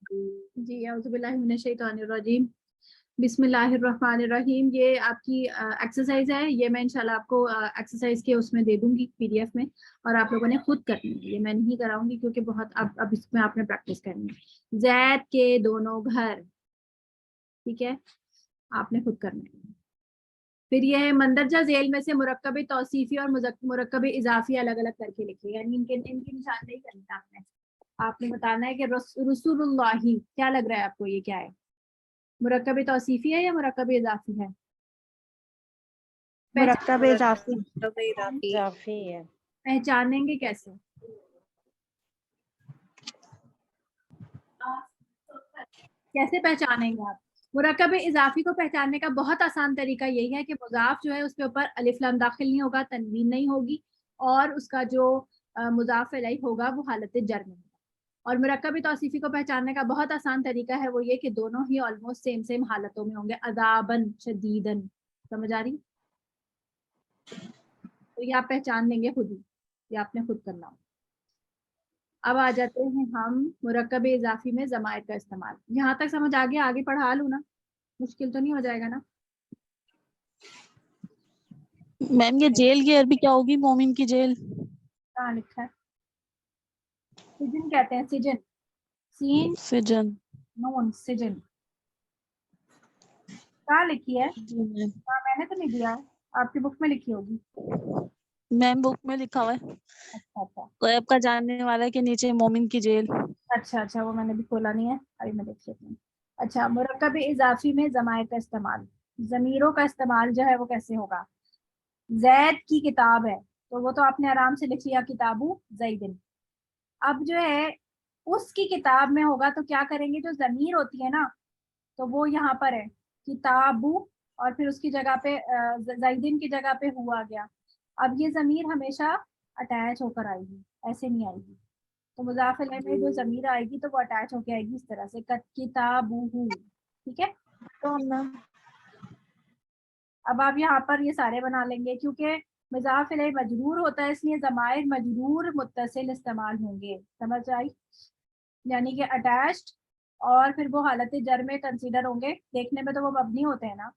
جی اعوذ باللہ من الشیطان الرجیم بسم اللہ الرحمن الرحیم. یہ آپ کی ایکسرسائز ہے. یہ میں انشاءاللہ آپ کو ایکسرسائز کے اس میں دے دوں گی PDF میں, اور آپ لوگوں نے خود کرنی ہے. یہ میں نہیں کراؤں گی کیونکہ بہت اب اس میں آپ نے پریکٹس کرنی ہے. زید کے دونوں گھر, ٹھیک ہے, آپ نے خود کرنا ہے. پھر یہ ہے مندرجہ ذیل میں سے مرکب توصیفی اور مرکب اضافی الگ الگ کر کے لکھے, یعنی ان کی نشاندہی کرنی ہے آپ نے. آپ نے بتانا ہے کہ رسول اللہ کیا لگ رہا ہے آپ کو, یہ کیا ہے, مرکب توصیفی ہے یا مرکب اضافی ہے؟ مرکب اضافی. اضافی ہے. پہچانیں گے کیسے؟ کیسے پہچانیں گے آپ مرکب اضافی کو؟ پہچاننے کا بہت آسان طریقہ یہی ہے کہ مضاف جو ہے اس کے اوپر الف لام داخل نہیں ہوگا, تنوین نہیں ہوگی, اور اس کا جو مضاف الیہ ہوگا وہ حالت جر میں ہوگا. اور مرکب توصیفی کو پہچاننے کا بہت آسان طریقہ ہے وہ یہ کہ دونوں ہی آلموسٹ سیم حالتوں میں ہوں گے, عذابن شدیدن. سمجھ آ رہی؟ تو یہ آپ پہچان لیں گے خود ہی, یہ آپ نے خود کرنا ہوگا. اب آ جاتے ہیں ہم مرکب اضافی میں ضمائر کا استعمال. یہاں تک سمجھ آگے پڑھا لوں نا, مشکل تو نہیں ہو جائے گا نا؟ میم یہ جیل کی عربی کیا ہوگی؟ مومن کی جیل کہاں لکھا ہے؟ سجن کہتے ہیں, سجن, سین سجن. نون, سجن. کہاں لکھی ہے؟ میں نے تو نہیں دیا, آپ کی بک میں لکھی ہوگی. میم بک میں لکھا ہوا ہے اچھا غیب کا جاننے والا کے نیچے مومن کی جیل. اچھا وہ میں نے بھی کھولا نہیں ہے, ابھی میں دیکھ لیتی ہوں. اچھا, مرکب اضافی میں ضمائر کا استعمال, ضمیروں کا استعمال جو ہے وہ کیسے ہوگا؟ زید کی کتاب ہے تو وہ تو آپ نے آرام سے لکھ لیا کتابو زیدن. اب جو ہے اس کی کتاب میں ہوگا تو کیا کریں گے, جو ضمیر ہوتی ہے نا تو وہ یہاں پر ہے کتابو, اور پھر اس کی جگہ پہ زیدن کی جگہ پہ ہوا گیا. اب یہ ضمیر ہمیشہ اٹیچ ہو کر آئے گی, ایسے نہیں آئے گی. تو مضاف الیہ میں جو ضمیر آئے گی تو وہ اٹیچ ہو کے آئے گی اس طرح سے, کتابہ. ٹھیک ہے, اب آپ یہاں پر یہ سارے بنا لیں گے. کیونکہ مضاف الیہ مجرور ہوتا ہے اس لیے ضمائر مجرور متصل استعمال ہوں گے. سمجھ آئی؟ یعنی کہ اٹیچڈ, اور پھر وہ حالت جر میں کنسیڈر ہوں گے. دیکھنے میں تو وہ مبنی ہوتے ہیں نا,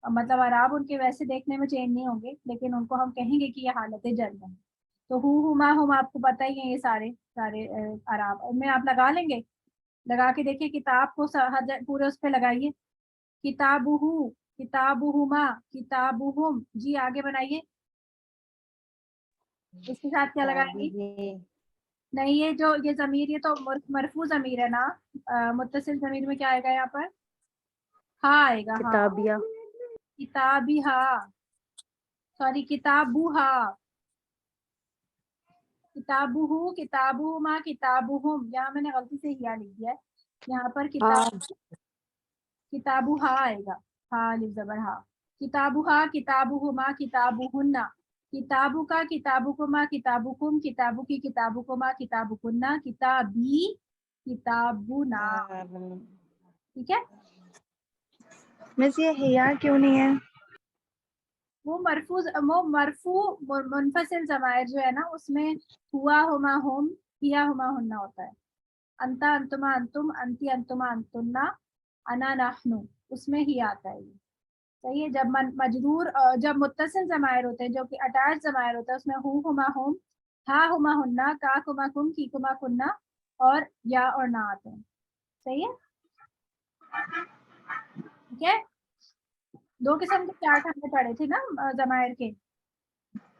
مطلب اعراب ان کے ویسے دیکھنے میں چینج نہیں ہوں گے, لیکن ان کو ہم کہیں گے کہ یہ حالت جر میں. تو ہما ہم آپ کو پتہ ہی ہے, یہ سارے اعراب میں آپ لگا لیں گے. لگا کے دیکھیے, کتاب کو پورے اس پہ لگائیے, کتابہ, کتابہما, کتابہم. جی آگے بنائیے. اس کے ساتھ کیا لگائیں گی؟ نہیں, یہ ضمیر, یہ تو مرفوع ضمیر ہے نا. متصل ضمیر میں کیا آئے گا یہاں پر؟ ہاں آئے گا. کتابیہ. کتابیہا, سوری کتابوہا, کتابہ, کتابہما, کتابہم. یہاں میں نے غلطی سے ہیا لکھ دیا ہے, یہاں پر کتابوہا آئے گا, ہاں الف زبر ہا. کتابوہا, کتابہما, کتابہن. کتابو کا, کتابکما, کتابکم, کتابو کی, کتابکما, کتابکنا, کتابی, کتابنا. ٹھیک ہے, مس یہ حیا کیوں نہیں ہے؟ وہ مرفوع منفصل ضمائر جو ہے نا اس میں ہوا ہما ہم, ہیا ہما ہننا ہوتا ہے. انتا انتما انتم, انتی انتما انتنا, انا نحنو, اس میں ہی آتا ہے یہ. صحیح ہے. جب مجرور, جب متصل ضمائر ہوتے ہیں جو کہ اٹیچ ضمائر ہوتا ہے اس میں ہو ہما ہم, ہا ہما ہننا, کا کما کم, کی کما کننا, اور یا اور نہ آتے ہیں. صحیح ہے. ٹھیک ہے, 2 قسم کے چارٹ ہم نے پڑھے تھے نا ضمائر کے.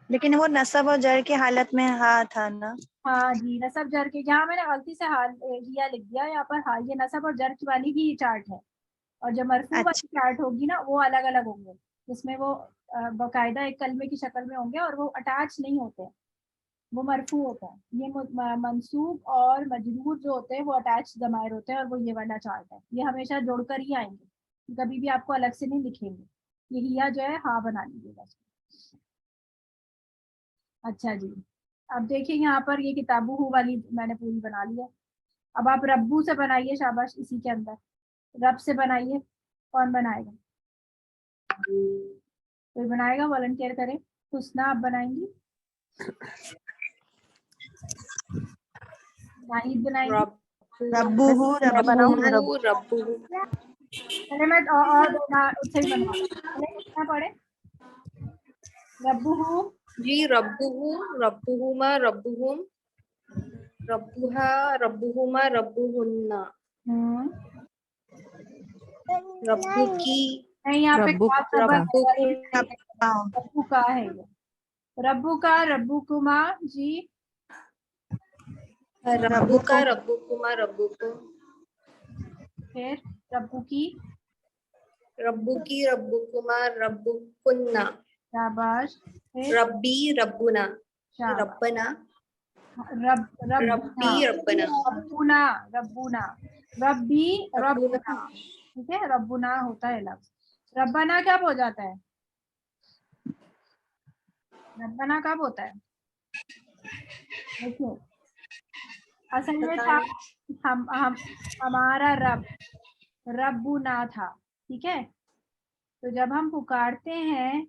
لیکن وہ نصب اور جر کی حالت میں ہاں تھا نا. ہاں جی, نصب جر کے, یہاں میں نے غلطی سے ہیا لکھ دیا یہاں پر. ہاں یہ نصب اور جر کی والی ہی چارٹ ہے, اور جو مرفوع والی چارٹ ہوگی نا وہ الگ الگ ہوں گے, جس میں وہ باقاعدہ ایک کلمے کی شکل میں ہوں گے اور وہ اٹیچ نہیں ہوتے, وہ مرفوع ہوتا ہے. یہ منصوب اور مجرور جو ہوتے ہیں وہ اٹیچ ضمائر ہوتے ہیں, اور وہ یہ والا چارٹ ہے. یہ ہمیشہ جوڑ کر ہی آئیں گے, کبھی بھی آپ کو الگ سے نہیں لکھیں گے. یہ ہیا جو ہے ہاں بنا لیجیے گا. اچھا جی, اب دیکھیں یہاں پر یہ کتابوں والی میں نے پوری بنا لی ہے. اب آپ ربو سے بنائیے, شاباش, اسی کے اندر رب سے بنائیے. کون بنائے گا؟ کوئی بنائے گا؟ والنٹیئر کرے. حسنا آپ بنائیں گی, ناہید بنائیں گی, ربہ ربہ ربہ پہلے میں اور اس سے بھی بنوا پہلے کتنا پڑھے ربہ جی ربہ ربہما ربہم ربہا ربہما ربہن ربو کی نہیں یہاں پہ ربو کا ہے یہ ربو کا ربو کما جی ربو کا ربو کما ربو کو پھر ربو کی ربو کی ربو کما ربو کننا شاباش پھر ربی ربنا شاباش ربنا رب ربی ربنا ربنا ربنا ربی ربنا ربنا ٹھیک ہے ربنا ہوتا ہے لفظ ربنا کب ہو جاتا ہے ربنا کب ہوتا ہے دیکھیے اصل میں تھا ہمارا ربنا تھا ٹھیک ہے تو جب ہم پکارتے ہیں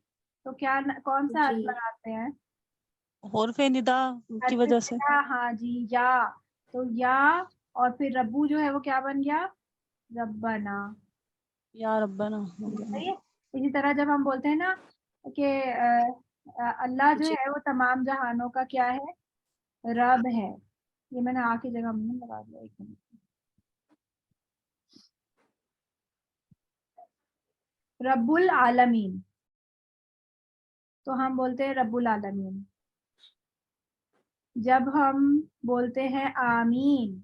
تو کیا کون سا حرف لگاتے ہیں حرف ندا کی وجہ سے ہاں جی یا تو یا اور پھر ربو جو ہے وہ کیا بن گیا ربنا یا ربنا صحیح ہے اسی طرح جب ہم بولتے ہیں نا کہ اللہ جو ہے وہ تمام جہانوں کا کیا ہے رب ہے یہ میں نے آ کی جگہ میں لگا دیا ایک منٹ رب العالمین تو ہم بولتے ہیں رب العالمین جب ہم بولتے ہیں آمین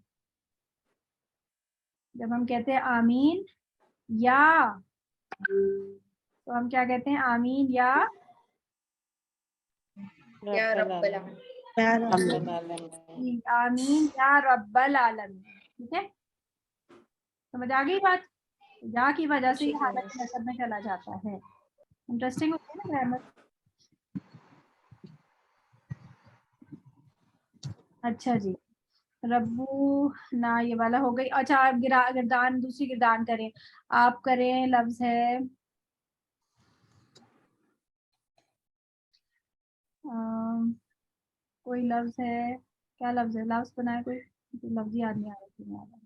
جب ہم کہتے ہیں آمین یا تو ہم کیا کہتے ہیں آمین یا رب العالمین آمین یا رب العالمین ٹھیک ہے سمجھ آ گئی بات یا کی وجہ سے یہ حالت نصب میں چلا جاتا ہے انٹرسٹنگ ہوتی ہے نا گرامر اچھا جی ربو نا یہ والا ہو گئی اچھا آپ گردان دوسری گردان کریں آپ کریں لفظ ہے کوئی لفظ ہے کیا لفظ ہے لفظ بنائے کوئی لفظ یاد نہیں آ رہا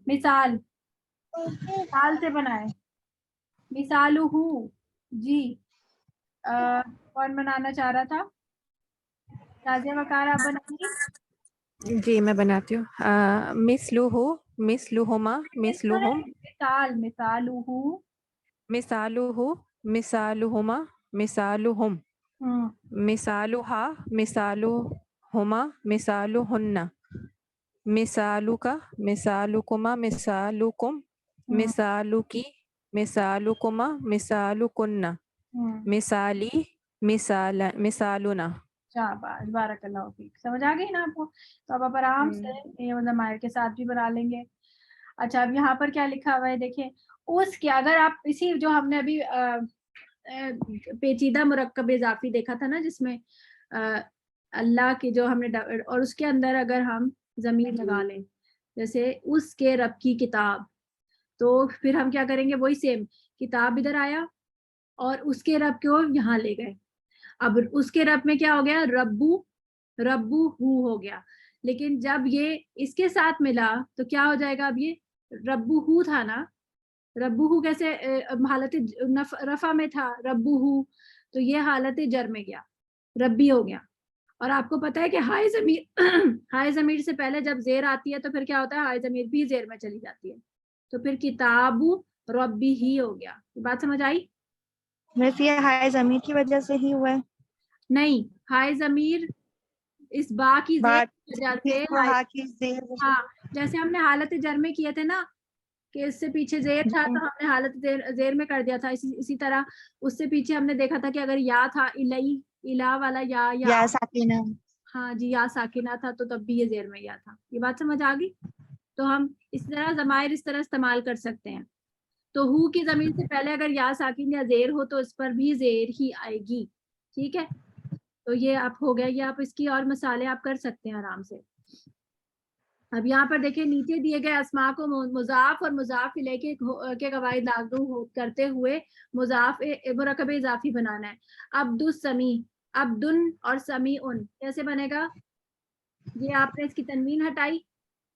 مثال مثال سے بنائے مثالو ہوں جی کون بنانا چاہ رہا تھا رازیہ وقار آپ بنائیے جی میں بناتی ہوں مثلہ مثلہما مثلہم مثال مثالو ہوں مثالہ مثالہما مثالہم مثالہا مثالہما مثالہن مثالک مثالکما مثالکم مثالکی مثالکما مثالکن مثالی مثالنا شاباش بارک اللہ فیک سمجھ آ گئی نا آپ کو تو اب آرام سے یہ ضمائر کے ساتھ بھی بنا لیں گے اچھا اب یہاں پر کیا لکھا ہوا ہے دیکھیں اس کے اگر آپ اسی جو ہم نے ابھی پیچیدہ مرکب اضافی دیکھا تھا نا جس میں اللہ کی جو ہم نے اور اس کے اندر اگر ہم ضمیر لگا لیں جیسے اس کے رب کی کتاب تو پھر ہم کیا کریں گے وہی سیم کتاب ادھر آیا اور اس کے رب کو یہاں لے گئے اب اس کے رب میں کیا ہو گیا ربو ہو گیا لیکن جب یہ اس کے ساتھ ملا تو کیا ہو جائے گا اب یہ ربو ہو تھا نا ربو ہو کیسے حالت رفع میں تھا ربو ہو تو یہ حالت جر میں گیا ربی ہو گیا اور آپ کو پتا ہے کہ ہائے ضمیر ہائے ضمیر سے پہلے جب زیر آتی ہے تو پھر کیا ہوتا ہے ہائے ضمیر بھی زیر میں چلی جاتی ہے تو پھر کتاب ربی ہی ہو گیا بات سمجھ آئی ویسے یہ ہائے ضمیر کی وجہ سے ہی ہوا ہے نہیں ہائے ضمیر اس با کی ہاں جیسے ہم نے حالت جر میں کیے تھے نا کہ اس سے پیچھے زیر تھا تو ہم نے حالت زیر میں کر دیا تھا اسی طرح اس سے پیچھے ہم نے دیکھا تھا کہ اگر یا تھا الہ والا یا ساکینہ ہاں جی یا ساکینہ تھا تو تب بھی یہ زیر میں یا تھا یہ بات سمجھ آ گئی تو ہم اس طرح ضمائر اس طرح استعمال کر سکتے ہیں تو ہو کی ضمیر سے پہلے اگر یا ساکن یا زیر ہو تو اس پر بھی زیر ہی آئے گی ٹھیک ہے تو یہ آپ ہو گیا یہ آپ اس کی اور مثالیں آپ کر سکتے ہیں آرام سے اب یہاں پر دیکھیں نیچے دیے گئے اسماء کو مضاف اور مضاف الیہ کے قواعد لاگو کرتے ہوئے مضاف مرکب اضافی بنانا ہے عبد السمیع عبدن اور سمیعن کیسے بنے گا یہ آپ نے اس کی تنوین ہٹائی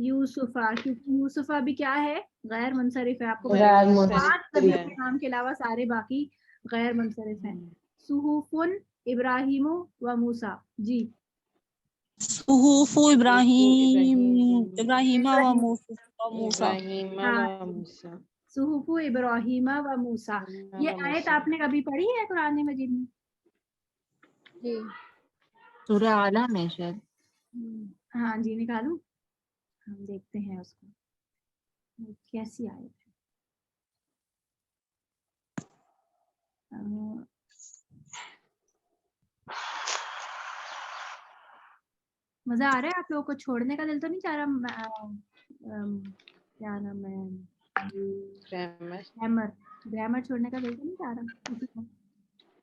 یوسفا، کیونکہ یوسفا بھی کیا ہے؟ غیر منصرف ہے. آپ کو پتہ غیر ہے منصرف 5 ہے. ضمیر کے نام کے علاوہ سارے باقی غیر منصرف ہیں. صحف ابراہیم و موسیٰ. جی صحف ابراہیم ابراہیم ابراہیم و موسیٰ ابراہیم ہاں و موسیٰ. صحف ابراہیم و موسیٰ. یہ آیت آپ نے کبھی پڑھی ہے قرآن مجید میں؟ جی سورہ اعلیٰ میں شاید. ہاں جی نکالوں، ہم دیکھتے ہیں اس کو کیسی آیت ہے. مزہ آ رہا ہے آپ لوگوں کو؟ چھوڑنے کا دل تو نہیں چاہ رہا؟ کیا نام ہے، گرامر گرامر چھوڑنے کا دل تو نہیں چاہ رہا کسی کو؟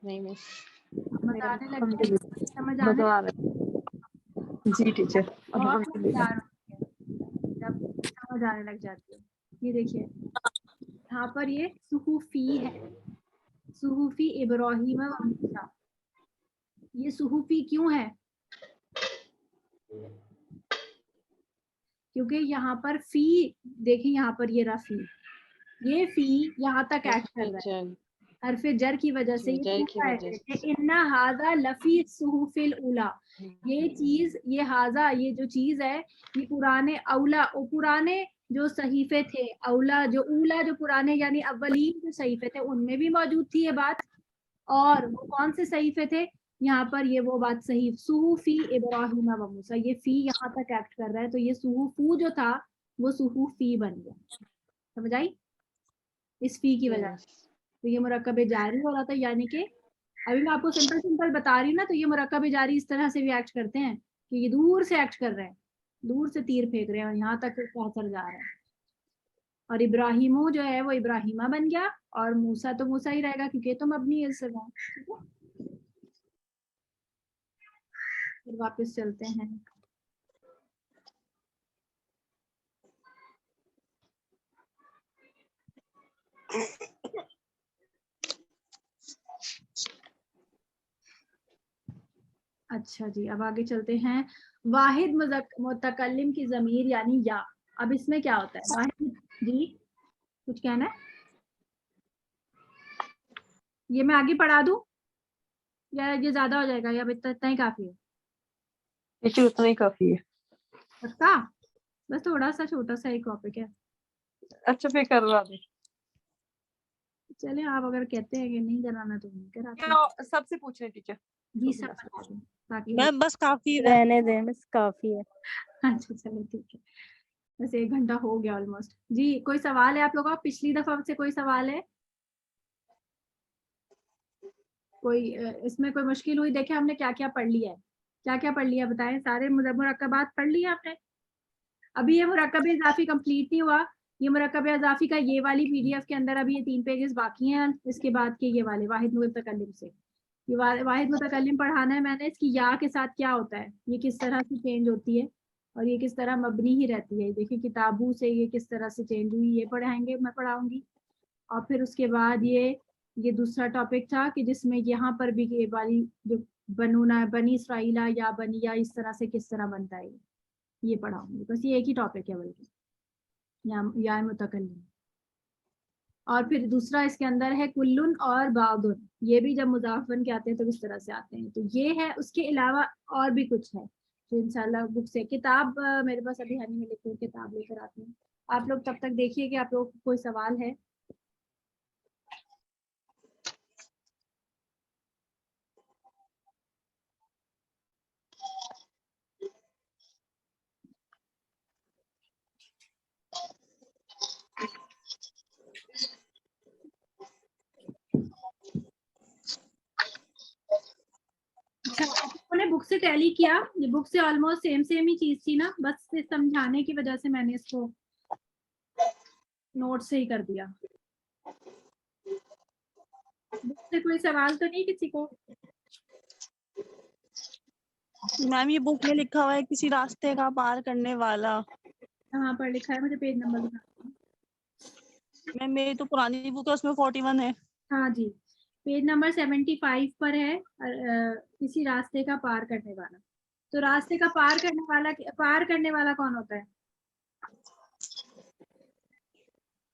نہیں مس. مزہ آنے لگ گیا، سمجھ آنے مزہ آ رہا ہے جی ٹیچر. بہت الحمدللہ. مزیدار ہوتی ہے جب سمجھ آنے لگ جاتی ہے. یہ دیکھیے یہاں پر یہ صحفی ہے، صحفی ابراہیم و موسیٰ. یہ صحفی کیوں ہے؟ کیونکہ یہاں پر فی دیکھیں، یہاں پر یہ رفی، یہ فی یہاں تک ایڈ کر رہا ہے حرف جر کی وجہ سے. یہ جر کی پورا وجہ ہے کہ ان ھذا لفی الصحف الاولی. یہ چیز، یہ ھذا، یہ جو چیز ہے یہ پرانے اولا، پرانے جو صحیفے تھے، اولا جو اولا جو پرانے یعنی اولین جو صحیفے تھے ان میں بھی موجود تھی یہ بات. اور وہ کون سے صحیفے تھے؟ یہاں پر یہ وہ بات صحیح صحفی ابراہیم و موسیٰ، یہ فی یہاں تک ایکٹ کر رہا ہے تو یہ صحفو جو تھا وہ صحفی بن گیا. سمجھ آئی؟ اس فی کی وجہ سے تو یہ مرکب جاری ہو رہا تھا. یعنی کہ ابھی میں آپ کو سمپل بتا رہی ہوں نا، تو یہ مرکب جاری اس طرح سے بھی ایکٹ کرتے ہیں کہ یہ دور سے ایکٹ کر رہے ہیں، دور سے تیر پھینک رہے ہیں اور یہاں تک پہنچ جا رہا ہے. اور ابراہیمو جو ہے وہ ابراہیمہ بن گیا، اور موسیٰ تو موسیٰ ہی رہے گا کیونکہ تم مبنی ہے اس سے. پھر واپس چلتے ہیں. اچھا جی اب آگے چلتے ہیں. واحد متکلم کی ضمیر یعنی یا. اب اس میں کیا ہوتا ہے؟ واحد، جی کچھ کہنا ہے؟ یہ میں آگے پڑھا دوں یا یہ زیادہ ہو جائے گا، یا اتنا ہی کافی ہے؟ ٹیچر اتنا ہی کافی ہے. پکا؟ بس تھوڑا سا چھوٹا سا ایک ٹاپک ہے. اچھا پھر کروا دیں. چلیں آپ اگر کہتے ہیں کہ نہیں کرانا تو نہیں کراتے. سب سے پوچھ رہے ٹیچر. جی سب بتا دیں تاکہ میں بس کافی ہے. رہنے دیں بس کافی ہے. اچھا چلو ٹھیک ہے. بس 1 گھنٹہ ہو گیا آلموسٹ. جی کوئی سوال ہے آپ لوگوں کا؟ پچھلی دفعہ سے کوئی سوال ہے؟ کوئی اس میں کوئی مشکل ہوئی؟ دیکھیں ہم نے کیا کیا پڑھ لیا ہے، کیا کیا پڑھ لیا بتائیں. سارے مرکبات پڑھ لیے آپ نے؟ ابھی یہ مرکب اضافی کمپلیٹ نہیں ہوا. یہ مرکب اضافی کا یہ والی پی ڈی ایف کے اندر ابھی یہ 3 پیجز باقی ہیں. اس کے بعد کے یہ والے واحد متکلم سے، یہ واحد متکلم پڑھانا ہے میں نے. اس کی یا کے ساتھ کیا ہوتا ہے، یہ کس طرح سے چینج ہوتی ہے اور یہ کس طرح مبنی ہی رہتی ہے. دیکھیں کتابوں سے یہ کس طرح سے چینج ہوئی، یہ پڑھائیں گے، میں پڑھاؤں گی. اور پھر اس کے بعد یہ دوسرا ٹاپک تھا کہ جس میں یہاں پر بھی یہ والی جو بنی اسرائیلہ یا بنیا اس طرح سے کس طرح بنتا ہے یہ پڑھاؤں گی. بس یہ ایک ہی ٹاپک ہے بلکہ یا متکلم. اور پھر دوسرا اس کے اندر ہے کلن اور بعضن، یہ بھی جب مضاف بن کے آتے ہیں تو اس طرح سے آتے ہیں. تو یہ ہے. اس کے علاوہ اور بھی کچھ ہے تو انشاءاللہ بک سے کتاب میرے پاس ابھی ہانی میں لکھی ہوئی کتاب لے کر آتی ہوں. آپ لوگ تب تک دیکھیے کہ آپ لوگ کو کوئی سوال ہے. اچھا آپ لوگوں نے بک سے ٹیلی کیا؟ یہ بک سے آلموسٹ سیم ہی چیز تھی نا، بس سمجھانے کی وجہ سے میں نے اس کو نوٹ سے ہی کر دیا. بک سے کوئی سوال تو نہیں کسی کو؟ میم یہ بک میں لکھا ہوا ہے کسی راستے کا پار کرنے والا. کہاں پر لکھا ہے؟ مجھے پیج نمبر بتا. میم میری تو پرانی بک ہے اس میں 41 ہے. ہاں جی پیج نمبر 75 پر ہے. کسی راستے کا پار کرنے والا. تو راستے کا پار کرنے والا کون ہوتا ہے؟